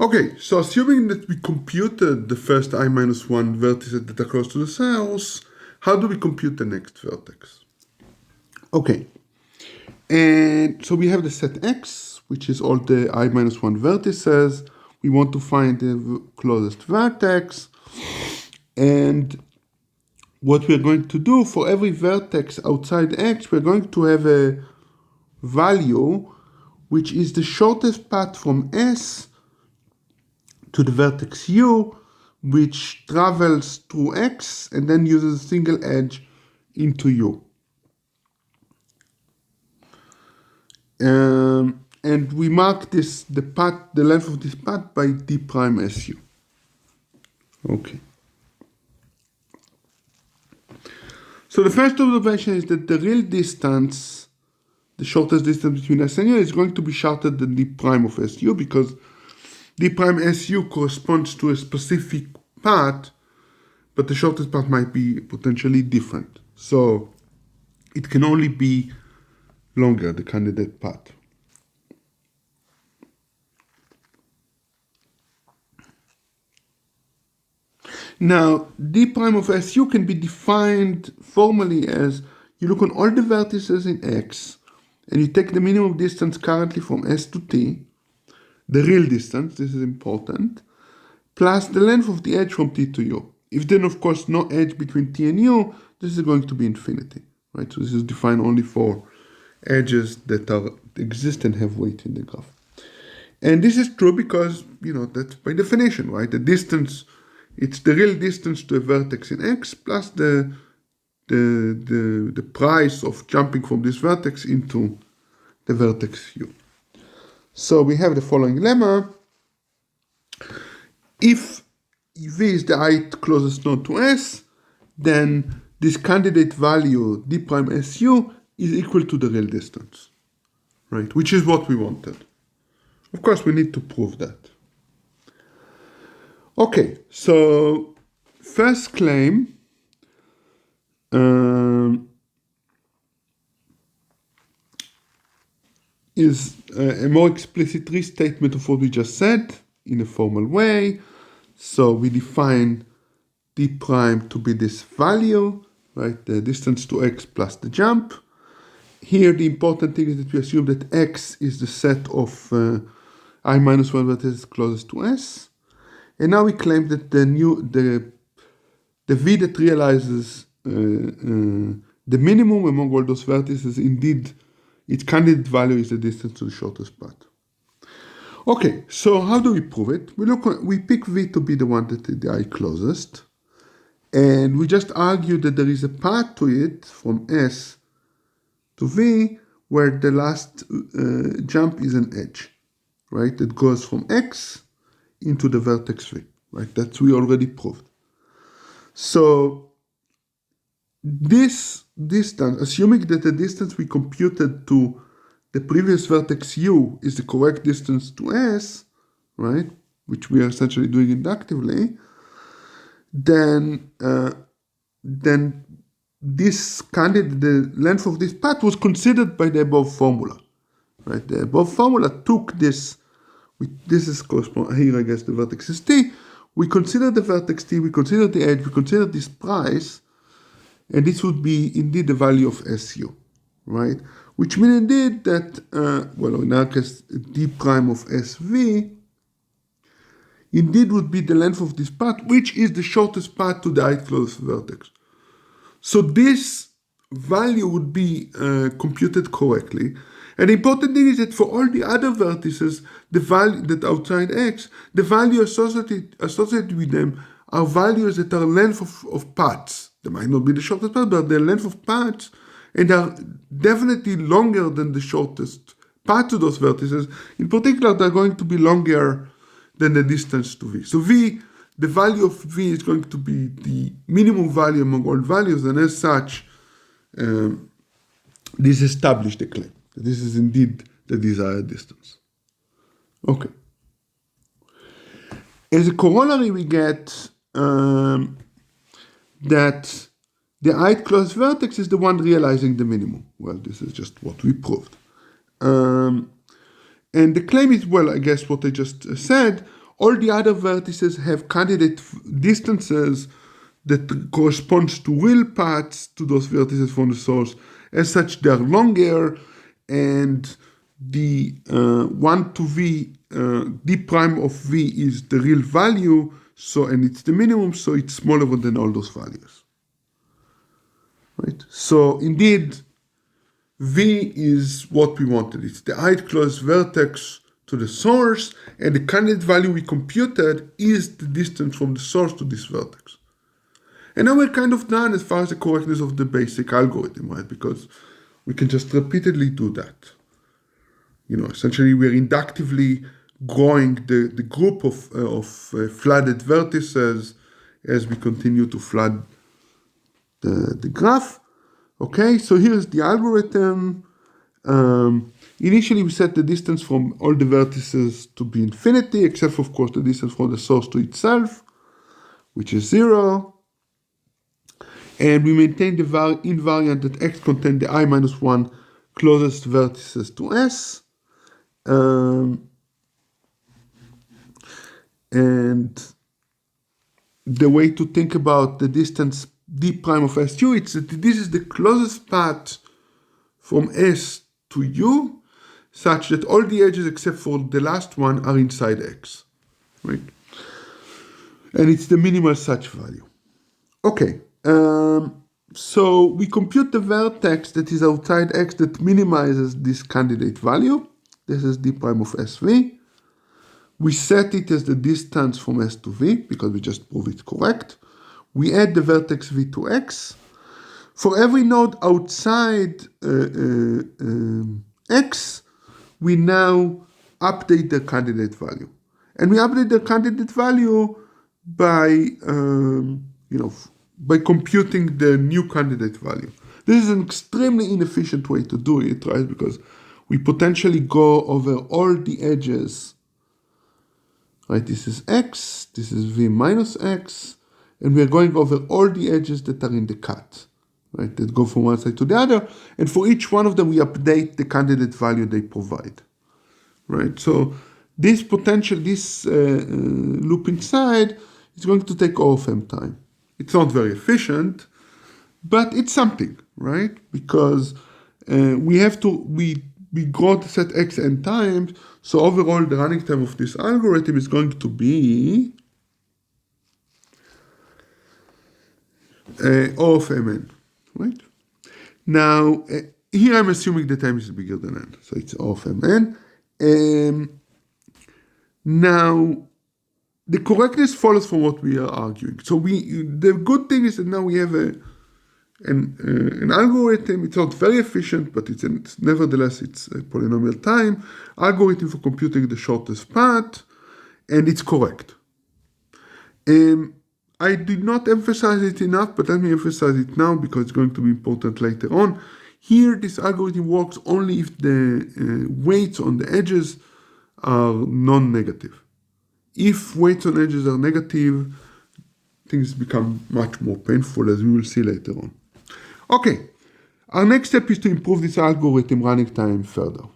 Okay, so assuming that we computed the first I minus 1 vertices that are close to the cells, how do we compute the next vertex? Okay, and so we have the set X, which is all the I minus 1 vertices. We want to find the closest vertex. And what we're going to do for every vertex outside X, we're going to have a value which is the shortest path from S to the vertex U, which travels through X and then uses a single edge into U. And we mark this the length of this path by d prime SU. Okay. So the first observation is that the real distance, the shortest distance between S and U, is going to be shorter than d prime of SU, because d prime SU corresponds to a specific path, but the shortest path might be potentially different. So it can only be longer, the candidate path. Now, d prime of SU can be defined formally as you look on all the vertices in X and you take the minimum distance currently from S to T, the real distance, this is important, plus the length of the edge from T to U. If then, of course, no edge between T and U, this is going to be infinity, right? So this is defined only for edges that exist and have weight in the graph. And this is true because, that's by definition, right? The distance, it's the real distance to a vertex in X plus the price of jumping from this vertex into the vertex U. So we have the following lemma. If V is the ith closest node to S, then this candidate value, d prime SU, is equal to the real distance, right? Which is what we wanted. Of course, we need to prove that. Okay, so first claim is a more explicit restatement of what we just said in a formal way. So we define d prime to be this value, right? The distance to X plus the jump. Here, the important thing is that we assume that X is the set of I minus 1 vertices closest to S. And now we claim that the V that realizes the minimum among all those vertices, indeed, its candidate value is the distance to the shortest path. Okay, so how do we prove it? We pick V to be the one that is the I closest, and we just argue that there is a path to it from S to V where the last jump is an edge, right? That goes from X into the vertex V, right? That's we already proved. So this distance, assuming that the distance we computed to the previous vertex U is the correct distance to S, right? Which we are essentially doing inductively, then this the length of this path was considered by the above formula, right? The above formula took this. This is correspond here, I guess the vertex is T. We consider the vertex T, we consider the edge, we consider this price, and this would be indeed the value of SU, right? Which means indeed that, in our case, d prime of SV indeed would be the length of this path, which is the shortest path to the ith closest vertex. So this value would be computed correctly. And the important thing is that for all the other vertices, the value that outside X, the value associated with them are values that are length of paths. They might not be the shortest path, but they're length of paths, and are definitely longer than the shortest path to those vertices. In particular, they're going to be longer than the distance to V. So V, the value of V is going to be the minimum value among all values, and as such, this established the claim. This is indeed the desired distance. Okay. As a corollary, we get that the ith closest vertex is the one realizing the minimum. Well, this is just what we proved. And the claim is, well, I guess what I just said, All the other vertices have candidate distances that corresponds to real paths to those vertices from the source. As such, they are longer, and the 1 to v, d prime of v is the real value, so, and it's the minimum, so it's smaller than all those values. Right? So indeed, v is what we wanted. It's the ith closest vertex to the source, and the candidate value we computed is the distance from the source to this vertex. And now we're kind of done as far as the correctness of the basic algorithm, right? Because we can just repeatedly do that. Essentially we're inductively growing the group of flooded vertices as we continue to flood the graph. Okay, so here's the algorithm. Initially we set the distance from all the vertices to be infinity, except for, of course, the distance from the source to itself, which is 0. And we maintain the invariant that x contains the I-1 closest vertices to S. And the way to think about the distance d prime of SU, it's that this is the closest path from S to U, such that all the edges except for the last one are inside X, right? And it's the minimal such value. Okay. So we compute the vertex that is outside X that minimizes this candidate value. This is d prime of SV. We set it as the distance from S to V because we just prove it correct. We add the vertex V to X. For every node outside X, we now update the candidate value. And we update the candidate value by by computing the new candidate value. This is an extremely inefficient way to do it, right? Because we potentially go over all the edges, right? This is X, this is V minus X, and we're going over all the edges that are in the cut, right? That go from one side to the other. And for each one of them, we update the candidate value they provide, right? So this loop inside is going to take O of M time. It's not very efficient, but it's something, right? Because we grow the set x n times, so overall the running time of this algorithm is going to be O of mn, right? Now, here I'm assuming the time is bigger than n, so it's O of mn. Now, the correctness follows from what we are arguing. So the good thing is that now we have an algorithm. It's not very efficient, but nevertheless it's a polynomial time algorithm for computing the shortest path, and it's correct. I did not emphasize it enough, but let me emphasize it now because it's going to be important later on. Here, this algorithm works only if the weights on the edges are non-negative. If weights on edges are negative, things become much more painful, as we will see later on. Okay, our next step is to improve this algorithm running time further.